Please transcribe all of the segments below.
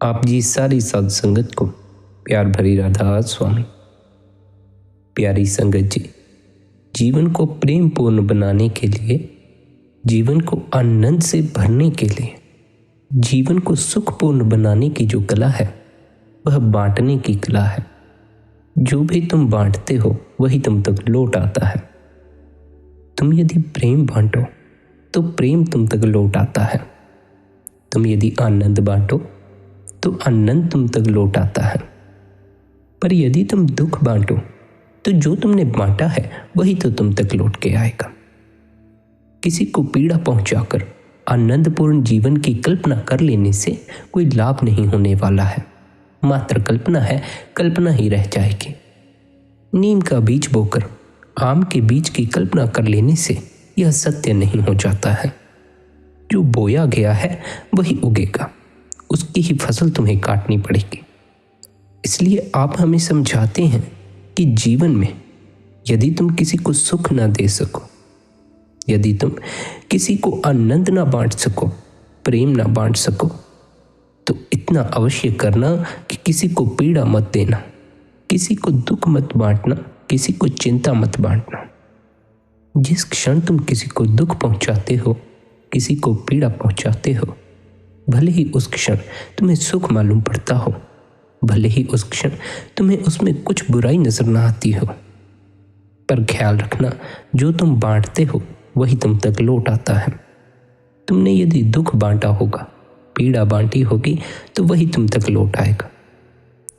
आप जी सारी साध संगत को प्यार भरी राधा स्वामी। प्यारी संगत जी, जीवन को प्रेम पूर्ण बनाने के लिए, जीवन को आनंद से भरने के लिए, जीवन को सुखपूर्ण बनाने की जो कला है वह बांटने की कला है। जो भी तुम बांटते हो वही तुम तक लौट आता है। तुम यदि प्रेम बांटो तो प्रेम तुम तक लौट आता है। तुम यदि आनंद बांटो तो आनंद तुम तक लौट आता है। पर यदि तुम दुख बांटो तो जो तुमने बांटा है वही तो तुम तक लौट के आएगा। किसी को पीड़ा पहुंचाकर आनंदपूर्ण जीवन की कल्पना कर लेने से कोई लाभ नहीं होने वाला है। मात्र कल्पना है, कल्पना ही रह जाएगी। नीम का बीज बोकर आम के बीज की कल्पना कर लेने से यह सत्य नहीं हो जाता है। जो बोया गया है वही उगेगा, उसकी ही फसल तुम्हें काटनी पड़ेगी। इसलिए आप हमें समझाते हैं कि जीवन में यदि तुम किसी को सुख ना दे सको, यदि तुम किसी को आनंद ना बांट सको, प्रेम ना बांट सको, तो इतना अवश्य करना कि किसी को पीड़ा मत देना, किसी को दुख मत बांटना, किसी को चिंता मत बांटना। जिस क्षण तुम किसी को दुख पहुंचाते हो, किसी को पीड़ा पहुंचाते हो, भले ही उस क्षण तुम्हें सुख मालूम पड़ता हो, भले ही उस क्षण तुम्हें उसमें कुछ बुराई नजर ना आती हो, पर ख्याल रखना जो तुम बांटते हो वही तुम तक लौट आता है। तुमने यदि दुख बांटा होगा, पीड़ा बांटी होगी, तो वही तुम तक लौट आएगा।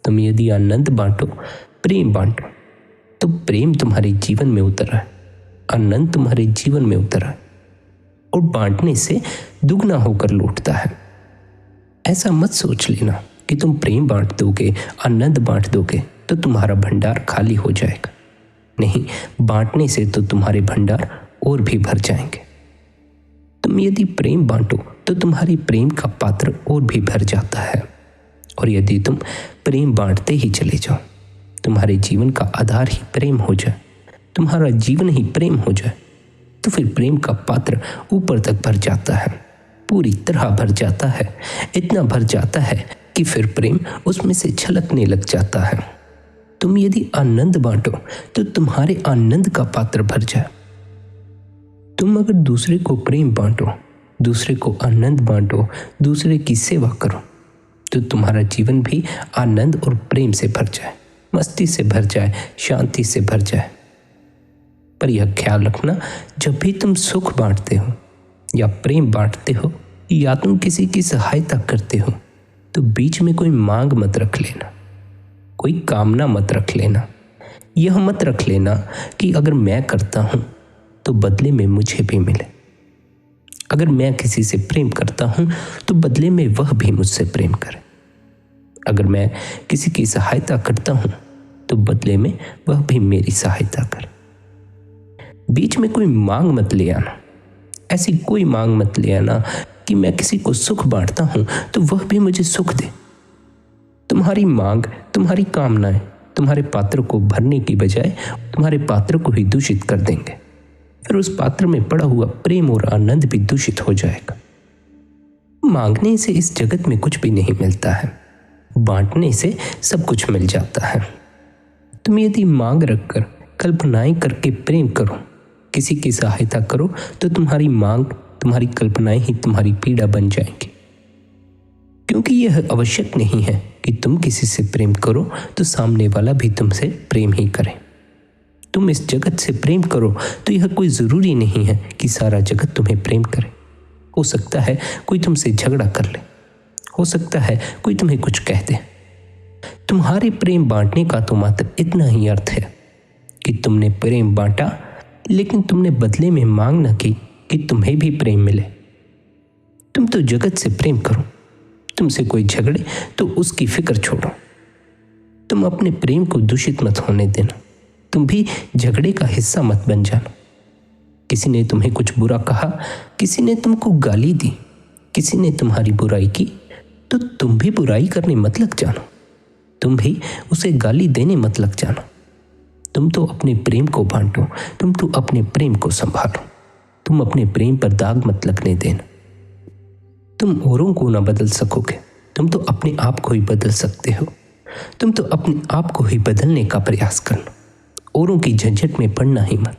तुम यदि आनंद बांटो, प्रेम बांटो, तो प्रेम तुम्हारे जीवन में उतरा है, आनंद तुम्हारे जीवन में उतरा है और बांटने से दुगना होकर लौटता है। ऐसा मत सोच लेना कि तुम प्रेम बांट दोगे, आनंद बांट दोगे तो तुम्हारा भंडार खाली हो जाएगा। नहीं, बांटने से तो तुम्हारे भंडार और भी भर जाएंगे। तुम यदि प्रेम बांटो तो तुम्हारी प्रेम का पात्र और भी भर जाता है। और यदि तुम प्रेम बांटते ही चले जाओ, तुम्हारे जीवन का आधार ही प्रेम हो जाए, तुम्हारा जीवन ही प्रेम हो जाए, तो फिर प्रेम का पात्र ऊपर तक भर जाता है, पूरी तरह भर जाता है। इतना भर जाता है कि फिर प्रेम उसमें से छलकने लग जाता है। तुम यदि आनंद बांटो तो तुम्हारे आनंद का पात्र भर जाए। तुम अगर दूसरे को प्रेम बांटो, दूसरे को आनंद बांटो, दूसरे की सेवा करो, तो तुम्हारा जीवन भी आनंद और प्रेम से भर जाए, मस्ती से भर जाए, शांति से भर जाए। पर यह ख्याल रखना, जब भी तुम सुख बांटते हो या प्रेम बांटते हो या तुम किसी की सहायता करते हो, तो बीच में कोई मांग मत रख लेना, कोई कामना मत रख लेना। यह मत रख लेना कि अगर मैं करता हूं तो बदले में मुझे भी मिले। अगर मैं किसी से प्रेम करता हूं तो बदले में वह भी मुझसे प्रेम करे। अगर मैं किसी की सहायता करता हूं तो बदले में वह भी मेरी सहायता करे। बीच में कोई मांग मत ले आना। ऐसी कोई मांग मत ले आना कि मैं किसी को सुख बांटता हूं तो वह भी मुझे सुख दे। तुम्हारी मांग, तुम्हारी कामनाएं तुम्हारे पात्र को भरने की बजाय तुम्हारे पात्र को ही दूषित कर देंगे। फिर उस पात्र में पड़ा हुआ प्रेम और आनंद भी दूषित हो जाएगा। मांगने से इस जगत में कुछ भी नहीं मिलता है, बांटने से सब कुछ मिल जाता है। तुम यदि मांग रखकर, कल्पनाएं करके प्रेम करो, किसी की सहायता करो, तो तुम्हारी मांग, तुम्हारी कल्पनाएं ही तुम्हारी पीड़ा बन जाएंगी। क्योंकि यह आवश्यक नहीं है कि तुम किसी से प्रेम करो तो सामने वाला भी तुमसे प्रेम ही करे। तुम इस जगत से प्रेम करो तो यह कोई जरूरी नहीं है कि सारा जगत तुम्हें प्रेम करे। हो सकता है कोई तुमसे झगड़ा कर ले, हो सकता है कोई तुम्हें कुछ कह दे। तुम्हारे प्रेम बांटने का तो मात्र इतना ही अर्थ है कि तुमने प्रेम बांटा, लेकिन तुमने बदले में मांग न की कि तुम्हें भी प्रेम मिले। तुम तो जगत से प्रेम करो, तुमसे कोई झगड़े तो उसकी फिक्र छोड़ो। तुम अपने प्रेम को दूषित मत होने देना, तुम भी झगड़े का हिस्सा मत बन जाना। किसी ने तुम्हें कुछ बुरा कहा, किसी ने तुमको गाली दी, किसी ने तुम्हारी बुराई की, तो तुम भी बुराई करने मत लग जाना, तुम भी उसे गाली देने मत लग जाना। तुम तो अपने प्रेम को बांटो, तुम तो अपने प्रेम को संभालो, तुम अपने प्रेम पर दाग मत लगने देना। तुम औरों को ना बदल सकोगे, तुम तो अपने आप को ही बदल सकते हो। तुम तो अपने आप को ही बदलने का प्रयास करना, औरों की झंझट में पड़ना ही मत।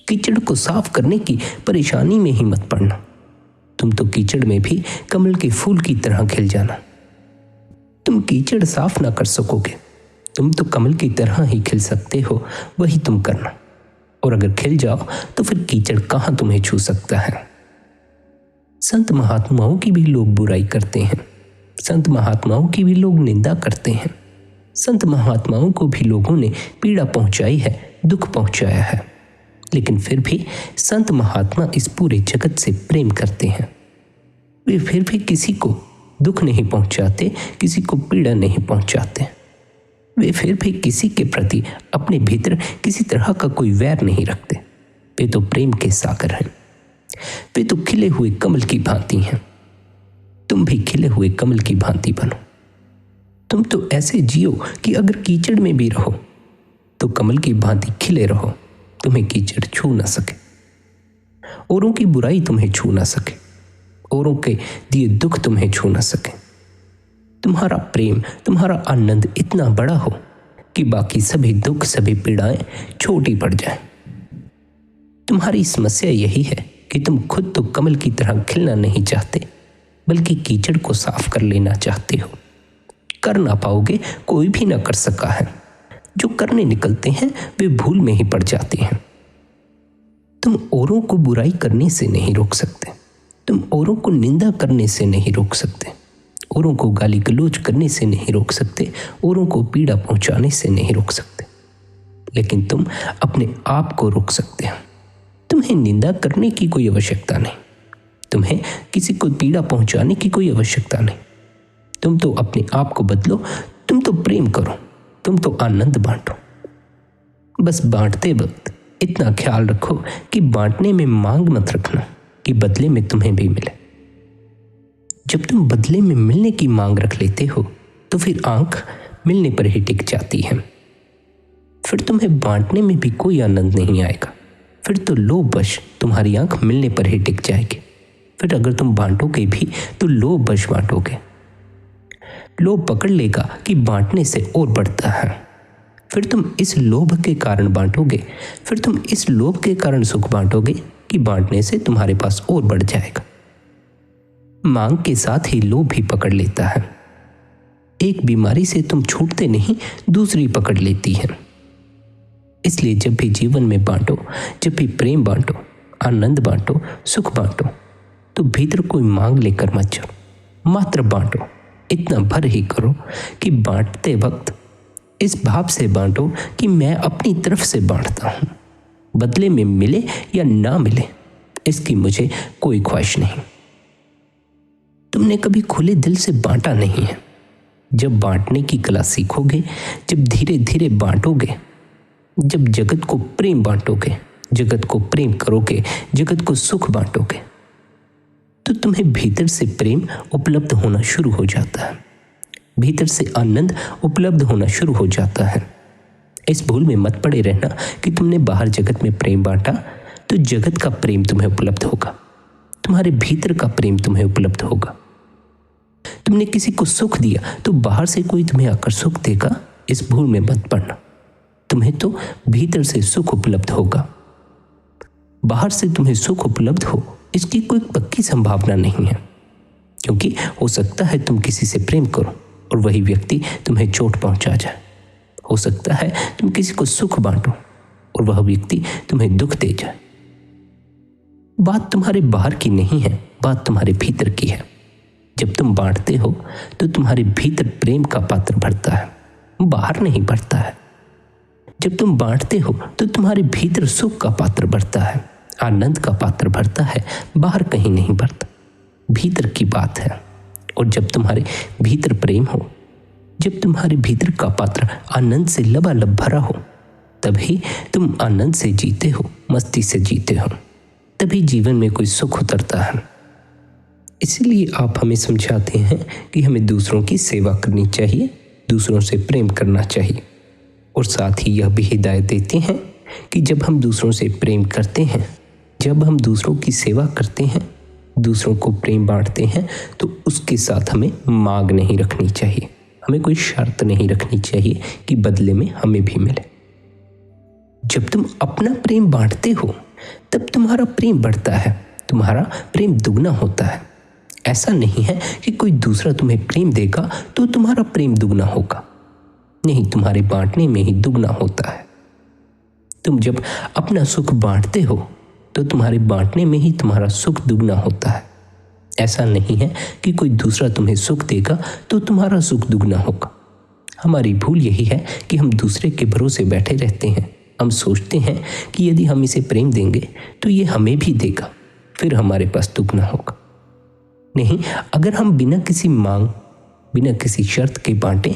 कीचड़ को साफ करने की परेशानी में ही मत पड़ना। तुम तो कीचड़ में भी कमल के फूल की तरह खिल जाना। तुम कीचड़ साफ ना कर सकोगे, तुम तो कमल की तरह ही खिल सकते हो, वही तुम करना। और अगर खिल जाओ तो फिर कीचड़ कहां तुम्हें छू सकता है। संत महात्माओं की भी लोग बुराई करते हैं, संत महात्माओं की भी लोग निंदा करते हैं, संत महात्माओं को भी लोगों ने पीड़ा पहुंचाई है, दुख पहुंचाया है, लेकिन फिर भी संत महात्मा इस पूरे जगत से प्रेम करते हैं। वे फिर भी किसी को दुख नहीं पहुंचाते, किसी को पीड़ा नहीं पहुंचाते। वे फिर भी किसी के प्रति अपने भीतर किसी तरह का कोई वैर नहीं रखते। वे तो प्रेम के सागर हैं, वे तो खिले हुए कमल की भांति हैं। तुम भी खिले हुए कमल की भांति बनो। तुम तो ऐसे जियो कि अगर कीचड़ में भी रहो तो कमल की भांति खिले रहो, तुम्हें कीचड़ छू ना सके, औरों की बुराई तुम्हें छू ना सके, औरों के दिए दुख तुम्हें छू ना सके। तुम्हारा प्रेम, तुम्हारा आनंद इतना बड़ा हो कि बाकी सभी दुख, सभी पीड़ाएं छोटी पड़ जाएं। तुम्हारी समस्या यही है कि तुम खुद तो कमल की तरह खिलना नहीं चाहते, बल्कि कीचड़ को साफ कर लेना चाहते हो। कर ना पाओगे, कोई भी ना कर सका है। जो करने निकलते हैं वे भूल में ही पड़ जाते हैं। तुम औरों को बुराई करने से नहीं रोक सकते, तुम औरों को निंदा करने से नहीं रोक सकते, औरों को गाली गलौज करने से नहीं रोक सकते, औरों को पीड़ा पहुंचाने से नहीं रोक सकते, लेकिन तुम अपने आप को रोक सकते हो। तुम्हें निंदा करने की कोई आवश्यकता नहीं, तुम्हें किसी को पीड़ा पहुंचाने की कोई आवश्यकता नहीं। तुम तो अपने आप को बदलो, तुम तो प्रेम करो, तुम तो आनंद बांटो। बस बांटते वक्त इतना ख्याल रखो कि बांटने में मांग मत रखना कि बदले में तुम्हें भी मिले। जब तुम बदले में मिलने की मांग रख लेते हो तो फिर आंख मिलने पर ही टिक जाती है। फिर तुम्हें बांटने में भी कोई आनंद नहीं आएगा, फिर तो लोभवश तुम्हारी आंख मिलने पर ही टिक जाएगी। फिर अगर तुम बांटोगे भी तो लोभवश बांटोगे। लोभ पकड़ लेगा कि बांटने से और बढ़ता है, फिर तुम इस लोभ के कारण बांटोगे, फिर तुम इस लोभ के कारण सुख बांटोगे कि बांटने से तुम्हारे पास और बढ़ जाएगा। मांग के साथ ही लोभ भी पकड़ लेता है। एक बीमारी से तुम छूटते नहीं, दूसरी पकड़ लेती है। इसलिए जब भी जीवन में बांटो, जब भी प्रेम बांटो, आनंद बांटो, सुख बांटो, तो भीतर कोई मांग लेकर मत जाओ, मात्र बांटो। इतना भर ही करो कि बांटते वक्त इस भाव से बांटो कि मैं अपनी तरफ से बांटता हूं, बदले में मिले या ना मिले इसकी मुझे कोई ख्वाहिश नहीं। तुमने कभी खुले दिल से बांटा नहीं है। जब बांटने की कला सीखोगे, जब धीरे धीरे बांटोगे, जब जगत को प्रेम बांटोगे, जगत को प्रेम करोगे, जगत को सुख बांटोगे, तो तुम्हें भीतर से प्रेम उपलब्ध होना शुरू हो जाता है, भीतर से आनंद उपलब्ध होना शुरू हो जाता है। इस भूल में मत पड़े रहना कि तुमने बाहर जगत में प्रेम बांटा तो जगत का प्रेम तुम्हें उपलब्ध होगा, तुम्हारे भीतर का प्रेम तुम्हें उपलब्ध होगा। तुमने किसी को सुख दिया तो बाहर से कोई तुम्हें आकर सुख देगा, इस भूल में मत पड़ना। तुम्हें तो भीतर से सुख उपलब्ध होगा। बाहर से तुम्हें सुख उपलब्ध हो इसकी कोई पक्की संभावना नहीं है, क्योंकि हो सकता है तुम किसी से प्रेम करो और वही व्यक्ति तुम्हें चोट पहुंचा जाए। हो सकता है तुम किसी को सुख बांटो और वह व्यक्ति तुम्हें दुख दे जाए। बात तुम्हारे बाहर की नहीं है, बात तुम्हारे भीतर की है। जब तुम बांटते हो तो तुम्हारे भीतर प्रेम का पात्र भरता है, बाहर नहीं भरता है। जब तुम बांटते हो तो तुम्हारे भीतर सुख का पात्र भरता है, आनंद का पात्र भरता है, बाहर कहीं नहीं भरता, भीतर की बात है। और जब तुम्हारे भीतर प्रेम हो, जब तुम्हारे भीतर का पात्र आनंद से लबालब भरा हो, तभी तुम आनंद से जीते हो, मस्ती से जीते हो, तभी जीवन में कोई सुख उतरता है। इसलिए आप हमें समझाते हैं कि हमें दूसरों की सेवा करनी चाहिए, दूसरों से प्रेम करना चाहिए, और साथ ही यह भी हिदायत देते हैं कि जब हम दूसरों से प्रेम करते हैं, जब हम दूसरों की सेवा करते हैं, दूसरों को प्रेम बांटते हैं तो उसके साथ हमें मांग नहीं रखनी चाहिए, हमें कोई शर्त नहीं रखनी चाहिए कि बदले में हमें भी मिले। जब तुम अपना प्रेम बांटते हो तब तुम्हारा प्रेम बढ़ता है, तुम्हारा प्रेम दुगना होता है। ऐसा नहीं है कि कोई दूसरा तुम्हें प्रेम देगा तो तुम्हारा प्रेम दुगना होगा, नहीं, तुम्हारे बांटने में ही दुगना होता है। तुम जब अपना सुख बांटते हो तो तुम्हारे बांटने में ही तुम्हारा सुख दुगना होता है। ऐसा नहीं है कि कोई दूसरा तुम्हें सुख देगा तो तुम्हारा सुख दुगना होगा। हमारी भूल यही है कि हम दूसरे के भरोसे बैठे रहते हैं। हम सोचते हैं कि यदि हम इसे प्रेम देंगे तो ये हमें भी देगा, फिर हमारे पास दुगना होगा। नहीं, अगर हम बिना किसी मांग, बिना किसी शर्त के बांटें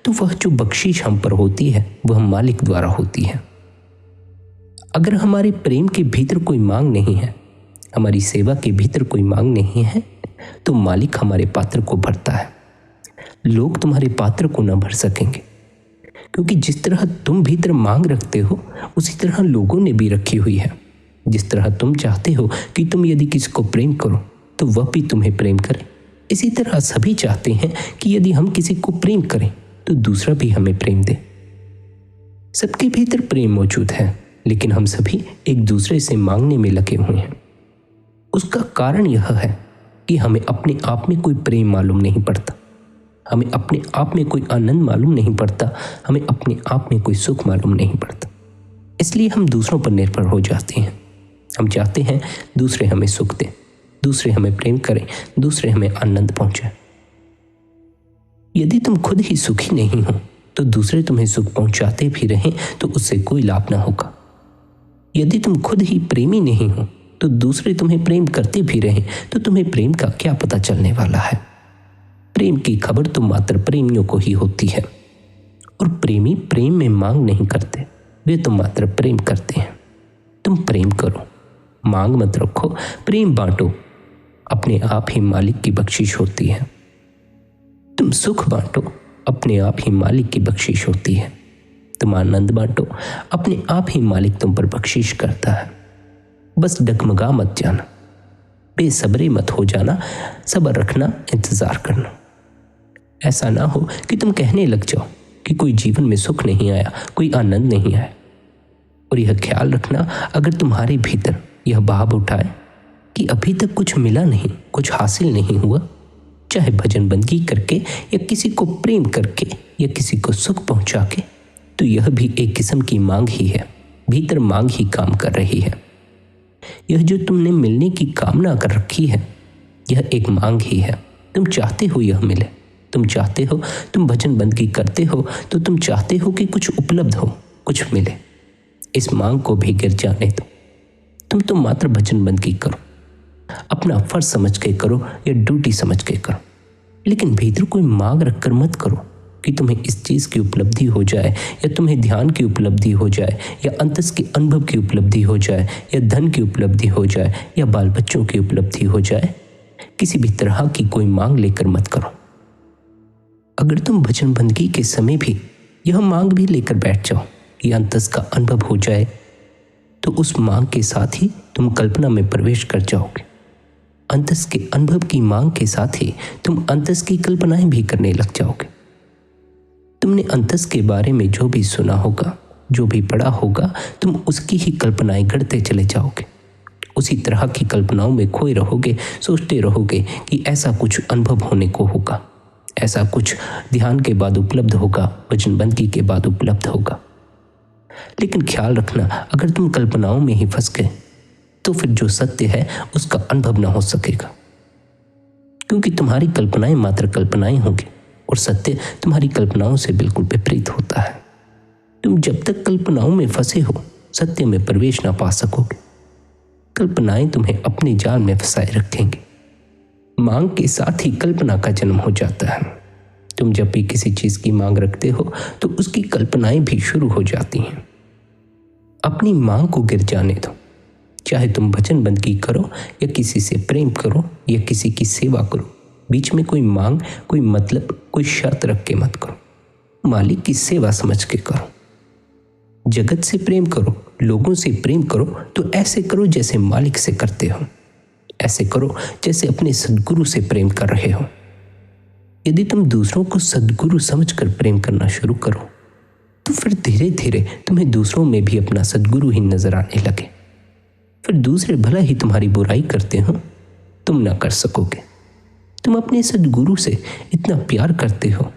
तो वह जो बख्शीश हम पर होती है वह मालिक द्वारा होती है। अगर हमारे प्रेम के भीतर कोई मांग नहीं है, हमारी सेवा के भीतर कोई मांग नहीं है, तो मालिक हमारे पात्र को भरता है। लोग तुम्हारे पात्र को न भर सकेंगे, क्योंकि जिस तरह तुम भीतर मांग रखते हो उसी तरह लोगों ने भी रखी हुई है। जिस तरह तुम चाहते हो कि तुम यदि किसी को प्रेम करो तो वह भी तुम्हें प्रेम करे, इसी तरह सभी चाहते हैं कि यदि हम किसी को प्रेम करें तो दूसरा भी हमें प्रेम दे। सबके भीतर प्रेम मौजूद है, लेकिन हम सभी एक दूसरे से मांगने में लगे हुए हैं। उसका कारण यह है कि हमें अपने आप में कोई प्रेम मालूम नहीं पड़ता, हमें अपने आप में कोई आनंद मालूम नहीं पड़ता, हमें अपने आप में कोई सुख मालूम नहीं पड़ता। इसलिए हम दूसरों पर निर्भर हो जाते हैं। हम चाहते हैं दूसरे हमें सुख दें, दूसरे हमें प्रेम करें, दूसरे हमें आनंद पहुंचाएं। यदि तुम खुद ही सुखी नहीं हो तो दूसरे तुम्हें सुख पहुंचाते भी रहें तो उससे कोई लाभ ना होगा। यदि तुम खुद ही प्रेमी नहीं हो तो दूसरे तुम्हें प्रेम करते भी रहें तो तुम्हें प्रेम का क्या पता चलने वाला है। प्रेम की खबर तो मात्र प्रेमियों को ही होती है, और प्रेमी प्रेम में मांग नहीं करते, वे तो मात्र प्रेम करते हैं। तुम प्रेम करो, मांग मत रखो, प्रेम बांटो, अपने आप ही मालिक की बख्शिश होती है। तुम सुख बांटो, अपने आप ही मालिक की बख्शिश होती है। तुम आनंद बांटो, अपने आप ही मालिक तुम पर बख्शिश करता है। बस डगमगा मत जाना, बेसब्री मत हो जाना, सब्र रखना, इंतजार करना। ऐसा ना हो कि तुम कहने लग जाओ कि कोई जीवन में सुख नहीं आया, कोई आनंद नहीं आया। और यह ख्याल रखना, अगर तुम्हारे भीतर यह भाव उठाए कि अभी तक कुछ मिला नहीं, कुछ हासिल नहीं हुआ, चाहे भजन बंदगी करके या किसी को प्रेम करके या किसी को सुख पहुंचा के, तो यह भी एक किस्म की मांग ही है। भीतर मांग ही काम कर रही है। यह जो तुमने मिलने की कामना कर रखी है, यह एक मांग ही है। तुम चाहते हो यह मिले, तुम चाहते हो, तुम भजन बंदगी करते हो तो तुम चाहते हो कि कुछ उपलब्ध हो, कुछ मिले। इस मांग को भी गिर जाने दो। तुम तो मात्र भजन बंदगी करो, अपना फर्ज समझ के करो या ड्यूटी समझ के करो, लेकिन भीतर कोई मांग रखकर मत करो कि तुम्हें इस चीज़ की उपलब्धि हो जाए, या तुम्हें ध्यान की उपलब्धि हो जाए, या अंतस के अनुभव की उपलब्धि हो जाए, या धन की उपलब्धि हो जाए, या बाल बच्चों की उपलब्धि हो जाए। किसी भी तरह की कोई मांग लेकर मत करो। अगर तुम भजन बंदगी के समय भी यह मांग भी लेकर बैठ जाओ, या अंतस का अनुभव हो जाए, तो उस मांग के साथ ही तुम कल्पना में प्रवेश कर जाओगे। अंतस के अनुभव की मांग के साथ ही तुम अंतस की कल्पनाएं भी करने लग जाओगे। तुमने अंतस के बारे में जो भी सुना होगा, जो भी पढ़ा होगा, तुम उसकी ही कल्पनाएं गढ़ते चले जाओगे। उसी तरह की कल्पनाओं में खोए रहोगे, सोचते रहोगे कि ऐसा कुछ अनुभव होने को होगा, ऐसा कुछ ध्यान के बाद उपलब्ध होगा, भजन बंदगी के बाद उपलब्ध होगा। लेकिन ख्याल रखना, अगर तुम कल्पनाओं में ही फंस गए तो फिर जो सत्य है उसका अनुभव ना हो सकेगा, क्योंकि तुम्हारी कल्पनाएं मात्र कल्पनाएं होंगी और सत्य तुम्हारी कल्पनाओं से बिल्कुल विपरीत होता है। तुम जब तक कल्पनाओं में फंसे हो सत्य में प्रवेश ना पा सकोगे। कल्पनाएं तुम्हें अपने जाल में फंसाए रखेंगे। मांग के साथ ही कल्पना का जन्म हो जाता है। तुम जब भी किसी चीज की मांग रखते हो तो उसकी कल्पनाएं भी शुरू हो जाती हैं। अपनी मांग को गिर जाने दो, चाहे तुम भजन बंदगी करो या किसी से प्रेम करो या किसी की सेवा करो। बीच में कोई मांग, कोई मतलब, कोई शर्त रख के मत करो। मालिक की सेवा समझ के करो। जगत से प्रेम करो, लोगों से प्रेम करो तो ऐसे करो जैसे मालिक से करते हो। ऐसे करो जैसे अपने सद्गुरु से प्रेम कर रहे हो। यदि तुम दूसरों को सद्गुरु समझकर प्रेम करना शुरू करो तो फिर धीरे धीरे तुम्हें दूसरों में भी अपना सद्गुरु ही नजर आने लगे। फिर दूसरे भला ही तुम्हारी बुराई करते हो, तुम ना कर सकोगे। तुम अपने सद्गुरु से इतना प्यार करते हो,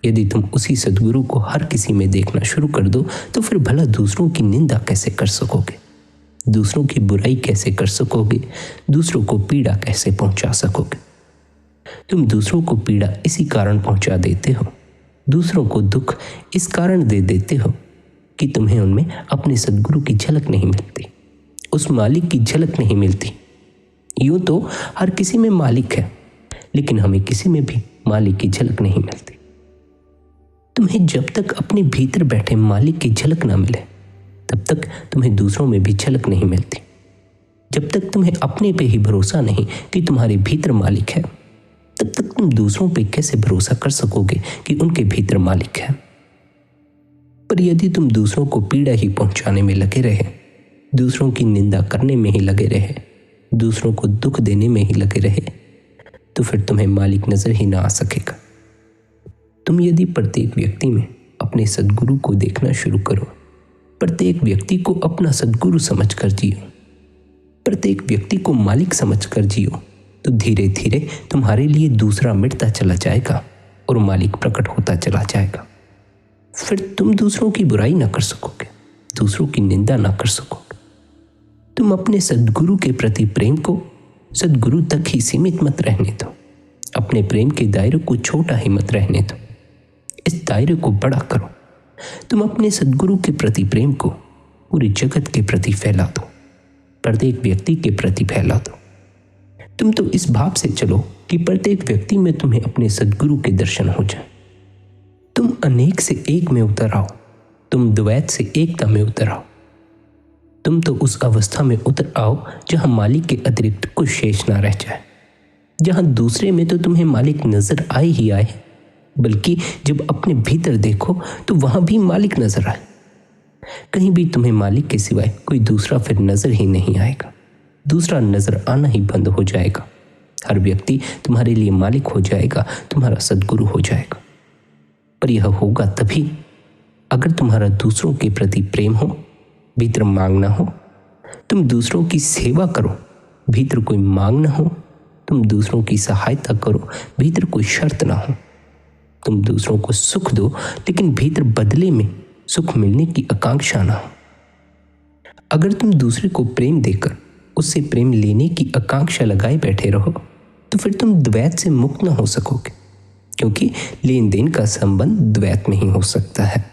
यदि तुम उसी सद्गुरु को हर किसी में देखना शुरू कर दो तो फिर भला दूसरों की निंदा कैसे कर सकोगे, दूसरों की बुराई कैसे कर सकोगे, दूसरों को पीड़ा कैसे पहुंचा सकोगे। तुम दूसरों को पीड़ा इसी कारण पहुंचा देते हो, दूसरों को दुख इस कारण दे देते हो कि तुम्हें उनमें अपने सद्गुरु की झलक नहीं मिलती, उस मालिक की झलक नहीं मिलती। यूं तो हर किसी में मालिक है, लेकिन हमें किसी में भी मालिक की झलक नहीं मिलती। तुम्हें जब तक अपने भीतर बैठे मालिक की झलक ना मिले तब तक तुम्हें दूसरों में भी झलक नहीं मिलती। जब तक तुम्हें अपने पे ही भरोसा नहीं कि तुम्हारे भीतर मालिक है, तब तक तुम दूसरों पे कैसे भरोसा कर सकोगे कि उनके भीतर मालिक है। पर यदि तुम दूसरों को पीड़ा ही पहुंचाने में लगे रहे, दूसरों की निंदा करने में ही लगे रहे, दूसरों को दुख देने में ही लगे रहे, तो फिर तुम्हें मालिक नजर ही ना आ सकेगा। तुम यदि प्रत्येक व्यक्ति में अपने सद्गुरु को देखना शुरू करो, प्रत्येक व्यक्ति को अपना सद्गुरु समझकर जियो, प्रत्येक व्यक्ति को मालिक समझकर जियो, तो धीरे धीरे तुम्हारे लिए दूसरा मिटता चला जाएगा और मालिक प्रकट होता चला जाएगा। फिर तुम दूसरों की बुराई ना कर सकोगे, दूसरों की निंदा ना कर सकोगे। तुम अपने सद्गुरु के प्रति प्रेम को सद्गुरु तक ही सीमित मत रहने दो, अपने प्रेम के दायरे को छोटा ही मत रहने दो, इस दायरे को बड़ा करो। तुम अपने सद्गुरु के प्रति प्रेम को पूरे जगत के प्रति फैला दो, प्रत्येक व्यक्ति के प्रति फैला दो। तुम तो इस भाव से चलो कि प्रत्येक व्यक्ति में तुम्हें अपने सद्गुरु के दर्शन हो जाए। तुम अनेक से एक में उतर आओ, तुम द्वैत से एकता में उतर आओ। तुम तो उस अवस्था में उतर आओ जहां मालिक के अतिरिक्त कुछ शेष ना रह जाए, जहां दूसरे में तो तुम्हें मालिक नजर आए ही आए, बल्कि जब अपने भीतर देखो तो वहां भी मालिक नजर आए। कहीं भी तुम्हें मालिक के सिवाय कोई दूसरा फिर नजर ही नहीं आएगा, दूसरा नजर आना ही बंद हो जाएगा। हर व्यक्ति तुम्हारे लिए मालिक हो जाएगा, तुम्हारा सद्गुरु हो जाएगा। पर यह होगा तभी अगर तुम्हारा दूसरों के प्रति प्रेम हो, भीतर मांग ना हो। तुम दूसरों की सेवा करो, भीतर कोई मांग ना हो। तुम दूसरों की सहायता करो, भीतर कोई शर्त ना हो। तुम दूसरों को सुख दो, लेकिन भीतर बदले में सुख मिलने की आकांक्षा ना हो। अगर तुम दूसरे को प्रेम देकर उससे प्रेम लेने की आकांक्षा लगाए बैठे रहो तो फिर तुम द्वैत से मुक्त ना हो सकोगे, क्योंकि लेन देन का संबंध द्वैत में ही हो सकता है।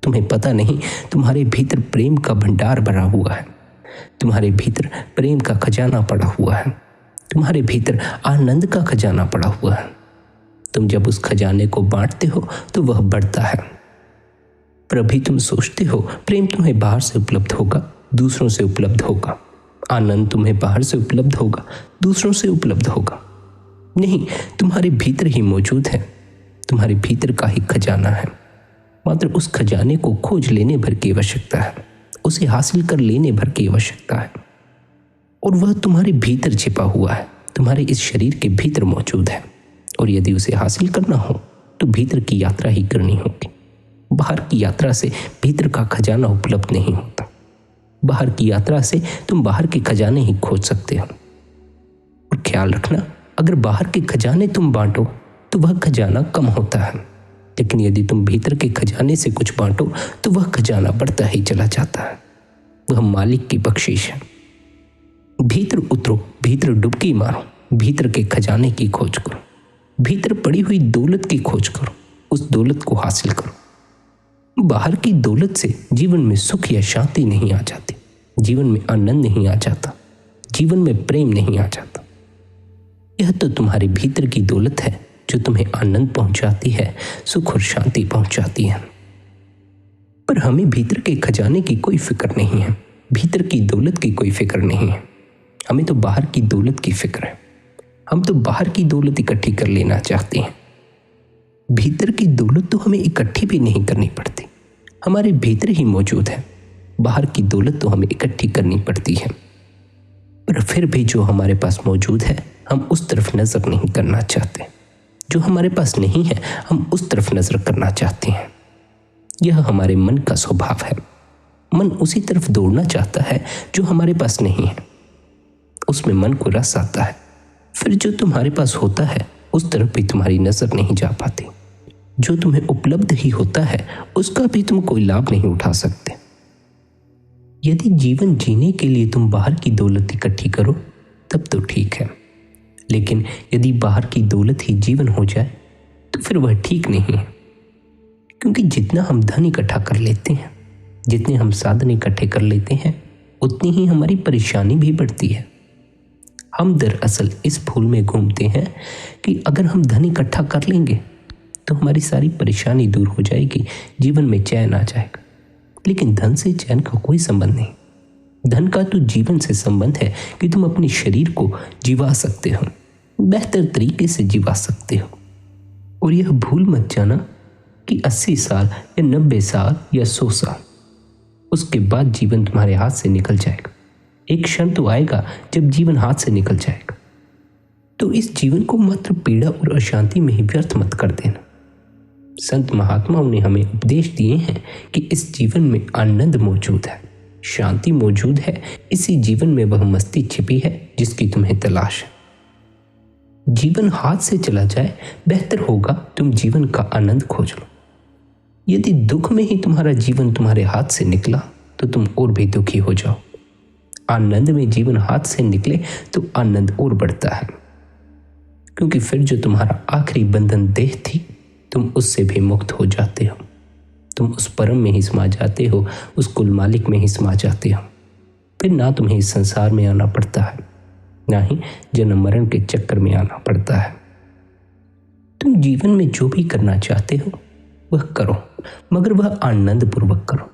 तुम्हें पता नहीं तुम्हारे भीतर प्रेम का भंडार भरा हुआ है, तुम्हारे भीतर प्रेम का खजाना पड़ा हुआ है, तुम्हारे भीतर आनंद का खजाना पड़ा हुआ है। तुम जब उस खजाने को बांटते हो तो वह बढ़ता है। पर अभी तुम सोचते हो प्रेम तुम्हें बाहर से उपलब्ध होगा, दूसरों से उपलब्ध होगा, आनंद तुम्हें बाहर से उपलब्ध होगा, दूसरों से उपलब्ध होगा। नहीं, तुम्हारे भीतर ही मौजूद है, तुम्हारे भीतर का ही खजाना है। मात्र उस खजाने को खोज लेने भर की आवश्यकता है, उसे हासिल कर लेने भर की आवश्यकता है। और वह तुम्हारे भीतर छिपा हुआ है, तुम्हारे इस शरीर के भीतर मौजूद है। और यदि उसे हासिल करना हो तो भीतर की यात्रा ही करनी होगी। बाहर की यात्रा से भीतर का खजाना उपलब्ध नहीं होता। बाहर की यात्रा से तुम बाहर के खजाने ही खोज सकते हो। और ख्याल रखना, अगर बाहर के खजाने तुम बांटो तो वह खजाना कम होता है, लेकिन यदि तुम भीतर के खजाने से कुछ बांटो तो वह खजाना बढ़ता ही चला जाता है। वह मालिक की बख्शीश है। भीतर उतरो, भीतर डुबकी मारो, भीतर के खजाने की खोज करो, भीतर पड़ी हुई दौलत की खोज करो, उस दौलत को हासिल करो। बाहर की दौलत से जीवन में सुख या शांति नहीं आ जाती, जीवन में आनंद नहीं आ जाता, जीवन में प्रेम नहीं आ जाता। यह तो तुम्हारे भीतर की दौलत है जो तुम्हें आनंद पहुंचाती है, सुख और शांति पहुंचाती है। पर हमें भीतर के खजाने की कोई फिक्र नहीं है, भीतर की दौलत की कोई फिक्र नहीं है। हमें तो बाहर की दौलत की फिक्र है। हम तो बाहर की दौलत इकट्ठी कर लेना चाहते हैं। भीतर की दौलत तो हमें इकट्ठी भी नहीं करनी पड़ती, हमारे भीतर ही मौजूद है। बाहर की दौलत तो हमें इकट्ठी करनी पड़ती है। पर फिर भी जो हमारे पास मौजूद है हम उस तरफ नजर नहीं करना चाहते। जो हमारे पास नहीं है हम उस तरफ नजर करना चाहते हैं। यह हमारे मन का स्वभाव है। मन उसी तरफ दौड़ना चाहता है जो हमारे पास नहीं है। उसमें मन को रस आता है। फिर जो तुम्हारे पास होता है उस तरफ भी तुम्हारी नजर नहीं जा पाती। जो तुम्हें उपलब्ध ही होता है उसका भी तुम कोई लाभ नहीं उठा सकते। यदि जीवन जीने के लिए तुम बाहर की दौलत इकट्ठी करो तब तो ठीक है, लेकिन यदि बाहर की दौलत ही जीवन हो जाए तो फिर वह ठीक नहीं है। क्योंकि जितना हम धन इकट्ठा कर लेते हैं, जितने हम साधन इकट्ठे कर लेते हैं, उतनी ही हमारी परेशानी भी बढ़ती है। हम दरअसल इस भूल में घूमते हैं कि अगर हम धन इकट्ठा कर लेंगे तो हमारी सारी परेशानी दूर हो जाएगी, जीवन में चैन आ जाएगा। लेकिन धन से चैन का कोई संबंध नहीं। धन का तो जीवन से संबंध है कि तुम अपने शरीर को जीवा सकते हो, बेहतर तरीके से जीवा सकते हो। और यह भूल मत जाना कि 80 साल या 90 साल या 100 साल उसके बाद जीवन तुम्हारे हाथ से निकल जाएगा। एक क्षण तो आएगा जब जीवन हाथ से निकल जाएगा। तो इस जीवन को मात्र पीड़ा और अशांति में ही व्यर्थ मत कर देना। संत महात्माओं ने हमें उपदेश दिए हैं कि इस जीवन में आनंद मौजूद है, शांति मौजूद है। इसी जीवन में वह मस्ती छिपी है जिसकी तुम्हें तलाश है। जीवन हाथ से चला जाए बेहतर होगा तुम जीवन का आनंद खोज लो। यदि दुख में ही तुम्हारा जीवन तुम्हारे हाथ से निकला तो तुम और भी दुखी हो जाओ। आनंद में जीवन हाथ से निकले तो आनंद और बढ़ता है, क्योंकि फिर जो तुम्हारा आखिरी बंधन देह थी तुम उससे भी मुक्त हो जाते हो। तुम उस परम में ही समा जाते हो, उस कुल मालिक में ही समा जाते हो। फिर ना तुम्हें इस संसार में आना पड़ता है, ना ही जन्म मरण के चक्कर में आना पड़ता है। तुम जीवन में जो भी करना चाहते हो वह करो, मगर वह आनंद पूर्वक करो।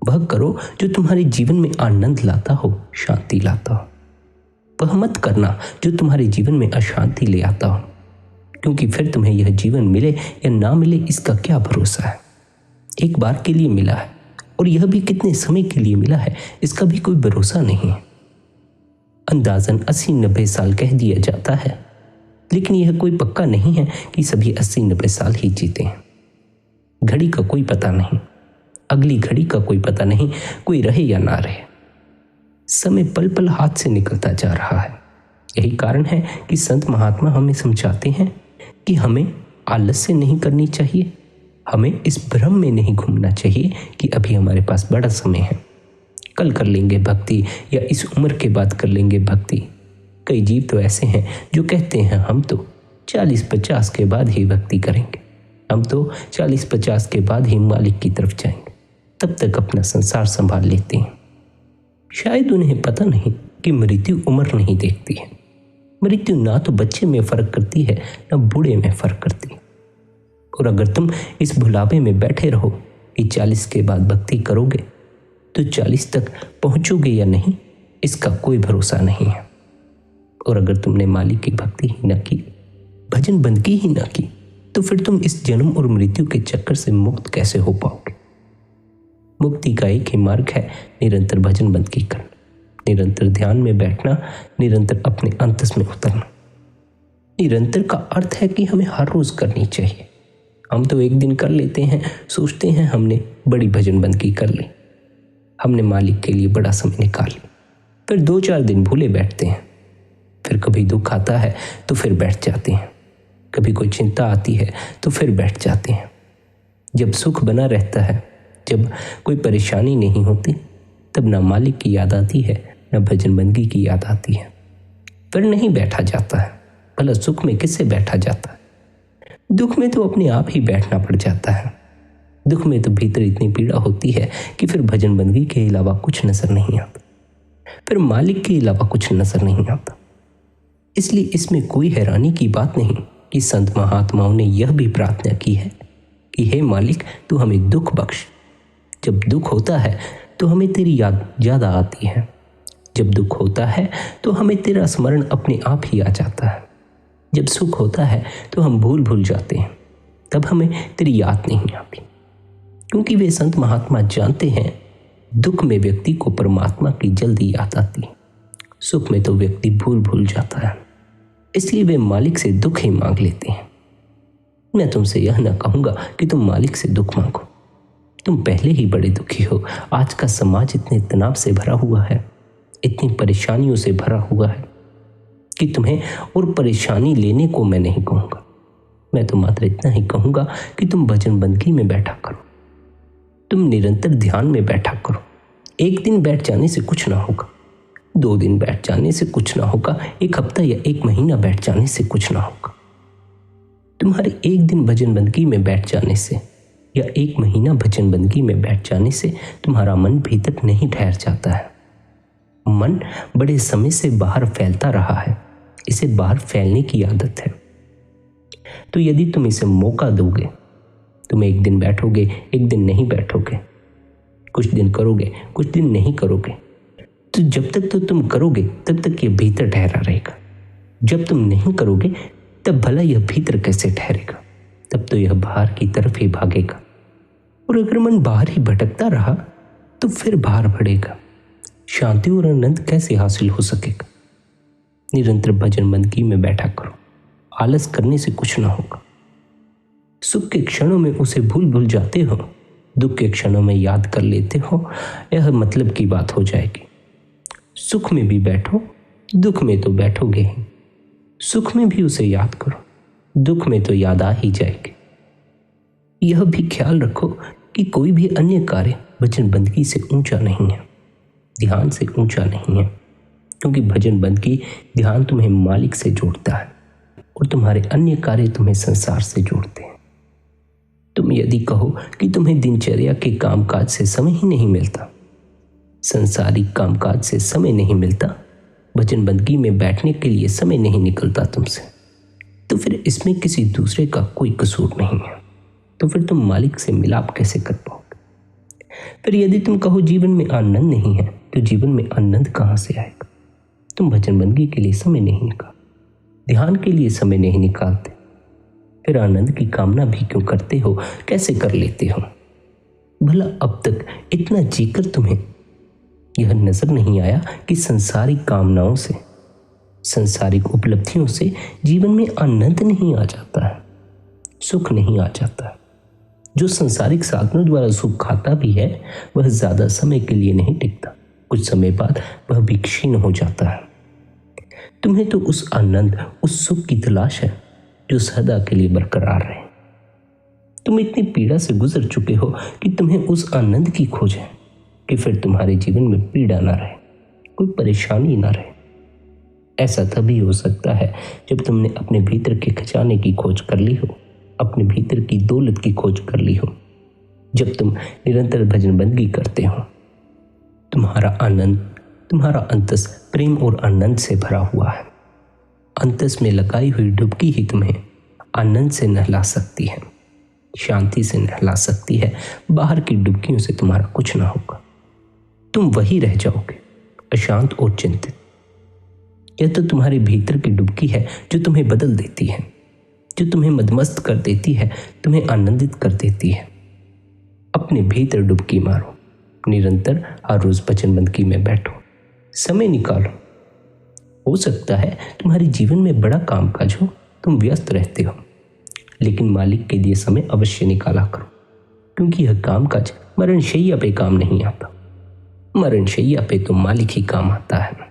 वह करो जो तुम्हारे जीवन में आनंद लाता हो, शांति लाता हो। वह मत करना जो तुम्हारे जीवन में अशांति ले आता हो, क्योंकि फिर तुम्हें यह जीवन मिले या ना मिले इसका क्या भरोसा है। एक बार के लिए मिला है और यह भी कितने समय के लिए मिला है इसका भी कोई भरोसा नहीं है। अंदाजन 80-90 साल कह दिया जाता है, लेकिन यह कोई पक्का नहीं है कि सभी 80-90 साल ही जीते हैं। घड़ी का कोई पता नहीं, अगली घड़ी का कोई पता नहीं, कोई रहे या ना रहे। समय पल पल हाथ से निकलता जा रहा है। यही कारण है कि संत महात्मा हमें समझाते हैं कि हमें आलस्य नहीं करनी चाहिए, हमें इस भ्रम में नहीं घूमना चाहिए कि अभी हमारे पास बड़ा समय है, कल कर लेंगे भक्ति या इस उम्र के बाद कर लेंगे भक्ति। कई जीव तो ऐसे हैं जो कहते हैं हम तो 40-50 के बाद ही भक्ति करेंगे, हम तो 40-50 के बाद ही मालिक की तरफ जाएंगे, तब तक अपना संसार संभाल लेते हैं। शायद उन्हें पता नहीं कि मृत्यु उम्र नहीं देखती है। मृत्यु ना तो बच्चे में फर्क करती है ना बूढ़े में फर्क करती है। और अगर तुम इस भुलावे में बैठे रहो कि 40 के बाद भक्ति करोगे तो 40 तक पहुंचोगे या नहीं इसका कोई भरोसा नहीं है। और अगर तुमने मालिक की भक्ति ही न की, भजन बंदगी ही न की, तो फिर तुम इस जन्म और मृत्यु के चक्कर से मुक्त कैसे हो पाओगे। मुक्ति का एक ही मार्ग है, निरंतर भजन बंदगी करना, निरंतर ध्यान में बैठना, निरंतर अपने अंतस में उतरना। निरंतर का अर्थ है कि हमें हर रोज करनी चाहिए। हम तो एक दिन कर लेते हैं, सोचते हैं हमने बड़ी भजन बंदगी कर ली, हमने मालिक के लिए बड़ा समय निकाल लिया, फिर 2-4 दिन भूले बैठते हैं। फिर कभी दुख आता है तो फिर बैठ जाते हैं, कभी कोई चिंता आती है तो फिर बैठ जाते हैं। जब सुख बना रहता है, जब कोई परेशानी नहीं होती, तब ना मालिक की याद आती है ना भजन बंदगी की याद आती है। फिर नहीं बैठा जाता है। भला सुख में किससे बैठा जाता है? दुख में तो अपने आप ही बैठना पड़ जाता है। दुख में तो भीतर इतनी पीड़ा होती है कि फिर भजन बंदगी के अलावा कुछ नजर नहीं आता, फिर मालिक के अलावा कुछ नजर नहीं आता। इसलिए इसमें कोई हैरानी की बात नहीं कि संत महात्माओं ने यह भी प्रार्थना की है कि हे मालिक, तू हमें दुख बख्श। जब दुख होता है तो हमें तेरी याद ज्यादा आती है, जब दुख होता है तो हमें तेरा स्मरण अपने आप ही आ जाता है, जब सुख होता है तो हम भूल जाते हैं, तब हमें तेरी याद नहीं आती। क्योंकि वे संत महात्मा जानते हैं दुख में व्यक्ति को परमात्मा की जल्दी याद आती है, सुख में तो व्यक्ति भूल जाता है, इसलिए वे मालिक से दुख ही मांग लेते हैं। मैं तुमसे यह न कहूंगा कि तुम मालिक से दुख मांगो, तुम पहले ही बड़े दुखी हो। आज का समाज इतने तनाव से भरा हुआ है, इतनी परेशानियों से भरा हुआ है कि तुम्हें और परेशानी लेने को मैं नहीं कहूंगा। मैं तो मात्र इतना ही कहूंगा कि तुम भजन बंदगी में बैठा करो, तुम निरंतर ध्यान में बैठा करो। एक दिन बैठ जाने से कुछ ना होगा, 2 दिन बैठ जाने से कुछ ना होगा, 1 हफ्ता या 1 महीना बैठ जाने से कुछ ना होगा। तुम्हारे 1 दिन भजन बंदगी में बैठ जाने से या 1 महीना भजन बंदगी में बैठ जाने से तुम्हारा मन भीतर नहीं ठहर जाता है। मन बड़े समय से बाहर फैलता रहा है, इसे बाहर फैलने की आदत है। तो यदि तुम इसे मौका दोगे, तुम 1 दिन बैठोगे, 1 दिन नहीं बैठोगे, कुछ दिन करोगे, कुछ दिन नहीं करोगे, तो जब तक तो तुम करोगे तब तक यह भीतर ठहरा रहेगा। जब तुम नहीं करोगे तब भला यह भीतर कैसे ठहरेगा, तब तो यह बाहर की तरफ ही भागेगा। और अगर मन बाहर ही भटकता रहा तो फिर बाहर बढ़ेगा, शांति और आनंद कैसे हासिल हो सकेगा। निरंतर भजन बंदगी में बैठा करो, आलस करने से कुछ ना होगा। सुख के क्षणों में उसे भूल जाते हो, दुख के क्षणों में याद कर लेते हो, यह मतलब की बात हो जाएगी। सुख में भी बैठो, दुख में तो बैठोगे ही। सुख में भी उसे याद करो, दुख में तो याद आ ही जाएगी। यह भी ख्याल रखो कि कोई भी अन्य कार्य भजन बंदगी से ऊंचा नहीं है, ध्यान से ऊंचा नहीं है, क्योंकि भजन बंदगी ध्यान तुम्हें मालिक से जोड़ता है और तुम्हारे अन्य कार्य तुम्हें संसार से जोड़ते हैं। तुम यदि कहो कि तुम्हें दिनचर्या के कामकाज से समय ही नहीं मिलता, संसारिक कामकाज से समय नहीं मिलता, भजन बंदगी में बैठने के लिए समय नहीं निकलता तुमसे, तो फिर इसमें किसी दूसरे का कोई कसूर नहीं है। तो फिर तुम मालिक से मिलाप कैसे कर पाओगे? फिर यदि तुम कहो जीवन में आनंद नहीं है, तो जीवन में आनंद कहाँ से आएगा? तुम भजन बंदगी के लिए समय नहीं निकाल, ध्यान के लिए समय नहीं निकालते, फिर आनंद की कामना भी क्यों करते हो? कैसे कर लेते हो? भला अब तक इतना जीकर तुम्हें यह नजर नहीं आया कि संसारिक कामनाओं से, संसारिक उपलब्धियों से जीवन में आनंद नहीं आ जाता है, सुख नहीं आ जाता है। जो संसारिक साधनों द्वारा सुख खाता भी है, वह ज्यादा समय के लिए नहीं टिकता, कुछ समय बाद वह भी क्षीण हो जाता है। तुम्हें तो उस आनंद, उस सुख की तलाश है जो सदा के लिए बरकरार रहे। तुम इतनी पीड़ा से गुजर चुके हो कि तुम्हें उस आनंद की खोज है कि फिर तुम्हारे जीवन में पीड़ा ना रहे, कोई परेशानी ना रहे। ऐसा तभी हो सकता है जब तुमने अपने भीतर के खजाने की खोज कर ली हो, अपने भीतर की दौलत की खोज कर ली हो। जब तुम निरंतर भजन बंदगी करते हो, तुम्हारा आनंद, तुम्हारा अंतस प्रेम और आनंद से भरा हुआ है। अंतस में लगाई हुई डुबकी ही तुम्हें आनंद से नहला सकती है, शांति से नहला सकती है। बाहर की डुबकियों से तुम्हारा कुछ ना होगा, तुम वही रह जाओगे, अशांत और चिंतित। यह तो तुम्हारे भीतर की डुबकी है जो तुम्हें बदल देती है, जो तुम्हें मदमस्त कर देती है, तुम्हें आनंदित कर देती है। अपने भीतर डुबकी मारो, निरंतर हर रोज भजन बंदगी में बैठो, समय निकालो। हो सकता है तुम्हारे जीवन में बड़ा कामकाज हो, तुम व्यस्त रहते हो, लेकिन मालिक के लिए समय अवश्य निकाला करो, क्योंकि यह कामकाज मरणशैया पे काम नहीं आता, मरणशैया पे तो मालिक ही काम आता है।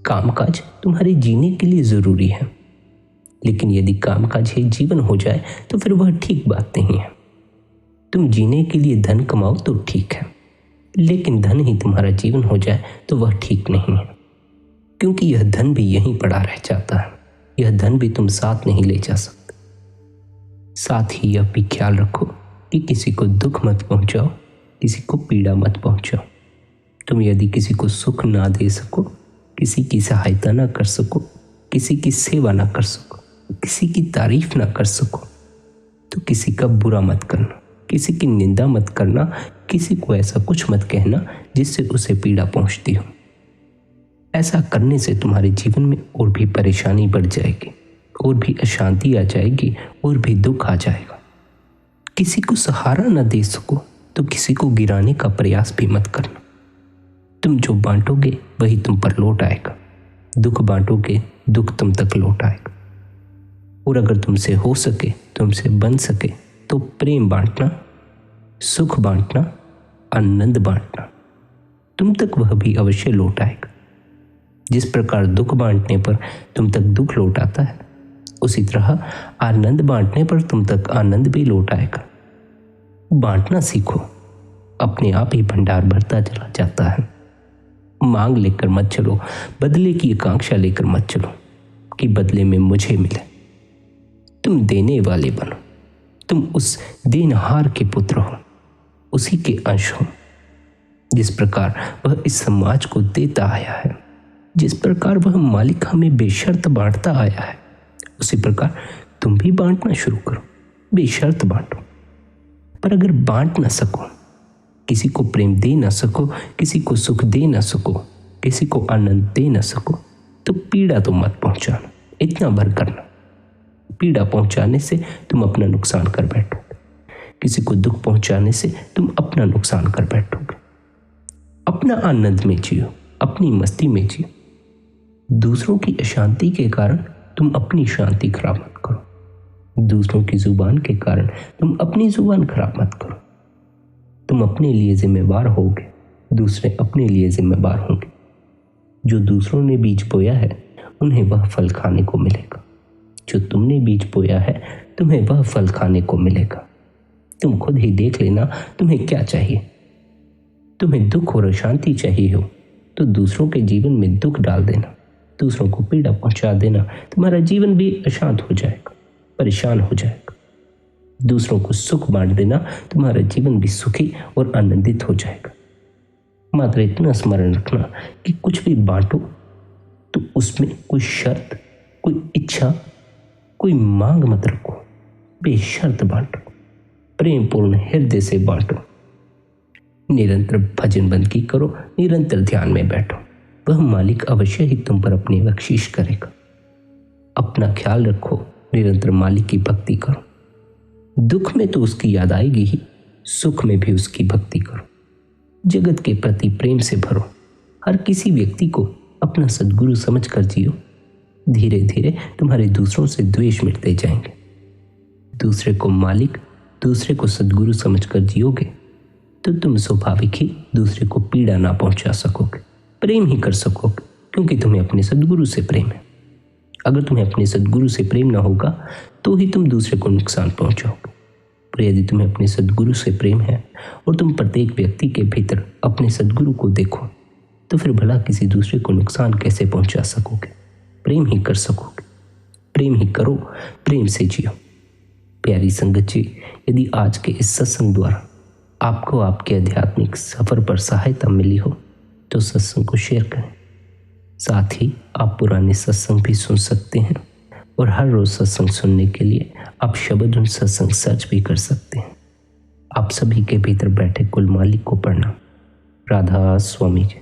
कामकाज तुम्हारे जीने के लिए जरूरी है, लेकिन यदि कामकाज ही जीवन हो जाए तो फिर वह ठीक बात नहीं है। तुम जीने के लिए धन कमाओ तो ठीक है, लेकिन धन ही तुम्हारा जीवन हो जाए तो वह ठीक नहीं है, क्योंकि यह धन भी यहीं पड़ा रह जाता है, यह धन भी तुम साथ नहीं ले जा सकते। साथ ही यह भी ख्याल रखो कि किसी को दुख मत पहुंचाओ, किसी को पीड़ा मत पहुंचाओ। तुम यदि किसी को सुख ना दे सको, किसी की सहायता ना कर सको, किसी की सेवा ना कर सको, किसी की तारीफ ना कर सको, तो किसी का बुरा मत करना, किसी की निंदा मत करना, किसी को ऐसा कुछ मत कहना जिससे उसे पीड़ा पहुंचती हो। ऐसा करने से तुम्हारे जीवन में और भी परेशानी बढ़ जाएगी, और भी अशांति आ जाएगी, और भी दुख आ जाएगा। किसी को सहारा न दे सको तो किसी को गिराने का प्रयास भी मत करना। तुम जो बांटोगे वही तुम पर लौट आएगा। दुख बांटोगे, दुख तुम तक लौट आएगा। और अगर तुमसे हो सके, तुमसे बन सके तो प्रेम बांटना, सुख बांटना, आनंद बांटना, तुम तक वह भी अवश्य लौट आएगा। जिस प्रकार दुख बांटने पर तुम तक दुख लौट आता है, उसी तरह आनंद बांटने पर तुम तक आनंद भी लौट आएगा। बांटना सीखो, अपने आप ही भंडार भरता चला जाता है। मांग लेकर मत चलो, बदले की आकांक्षा लेकर मत चलो कि बदले में मुझे मिले। तुम देने वाले बनो, तुम उस देनहार के पुत्र हो, उसी के अंश हो। जिस प्रकार वह इस समाज को देता आया है, जिस प्रकार वह मालिक हमें बेशर्त बांटता आया है, उसी प्रकार तुम भी बांटना शुरू करो, बेशर्त बांटो। पर अगर बांट ना सको, किसी को प्रेम दे ना सको, किसी को सुख दे ना सको, किसी को आनंद दे ना सको, तो पीड़ा तो मत पहुंचाना, इतना भर करना। पीड़ा पहुंचाने से तुम अपना नुकसान कर बैठोगे, किसी को दुख पहुंचाने से तुम अपना नुकसान कर बैठोगे। अपना आनंद में जियो, अपनी मस्ती में जियो। दूसरों की अशांति के कारण तुम अपनी शांति खराब मत करो। दूसरों की जुबान के कारण तुम अपनी जुबान खराब मत करो। तुम अपने लिए जिम्मेवार होगे, दूसरे अपने लिए जिम्मेवार होंगे। जो दूसरों ने बीज बोया है, उन्हें वह फल खाने को मिलेगा। जो तुमने बीज बोया है, तुम्हें वह फल खाने को मिलेगा। तुम खुद ही देख लेना तुम्हें क्या चाहिए। तुम्हें दुख और अशांति चाहिए हो तो दूसरों के जीवन में दुख डाल देना, दूसरों को पीड़ा पहुंचा देना, तुम्हारा जीवन भी अशांत हो जाएगा, परेशान हो जाएगा। दूसरों को सुख बांट देना, तुम्हारा जीवन भी सुखी और आनंदित हो जाएगा। मात्र इतना स्मरण रखना कि कुछ भी बांटो तो उसमें कोई शर्त, कोई इच्छा, कोई मांग मत रखो। बेशर्त बांटो, प्रेम पूर्ण हृदय से बांटो। निरंतर भजन बंदगी करो, निरंतर ध्यान में बैठो। वह मालिक अवश्य ही तुम पर अपनी बख्शीश करेगा। अपना ख्याल रखो, निरंतर मालिक की भक्ति करो। दुख में तो उसकी याद आएगी ही, सुख में भी उसकी भक्ति करो। जगत के प्रति प्रेम से भरो। हर किसी व्यक्ति को अपना सद्गुरु समझकर जियो। धीरे धीरे तुम्हारे दूसरों से द्वेष मिटते जाएंगे। दूसरे को मालिक, दूसरे को सद्गुरु समझकर जियोगे तो तुम स्वाभाविक ही दूसरे को पीड़ा ना पहुंचा सकोगे, प्रेम ही कर सकोगे, क्योंकि तुम्हें अपने सद्गुरु से प्रेम है। अगर तुम्हें अपने सद्गुरु से प्रेम ना होगा तो ही तुम दूसरे को नुकसान पहुंचाओगे। पर यदि तुम्हें अपने सद्गुरु से प्रेम है और तुम प्रत्येक व्यक्ति के भीतर अपने सद्गुरु को देखो, तो फिर भला किसी दूसरे को नुकसान कैसे पहुंचा सकोगे। प्रेम ही कर सकोगे। प्रेम ही करो, प्रेम से जियो। प्यारी संगत जी, यदि आज के इस सत्संग द्वारा आपको आपके आध्यात्मिक सफर पर सहायता मिली हो तो सत्संग को शेयर करें। साथ ही आप पुराने सत्संग भी सुन सकते हैं और हर रोज सत्संग सुनने के लिए आप शब्द उन सत्संग सर्च भी कर सकते हैं। आप सभी के भीतर बैठे कुल मालिक को प्रणाम। राधा स्वामी जी।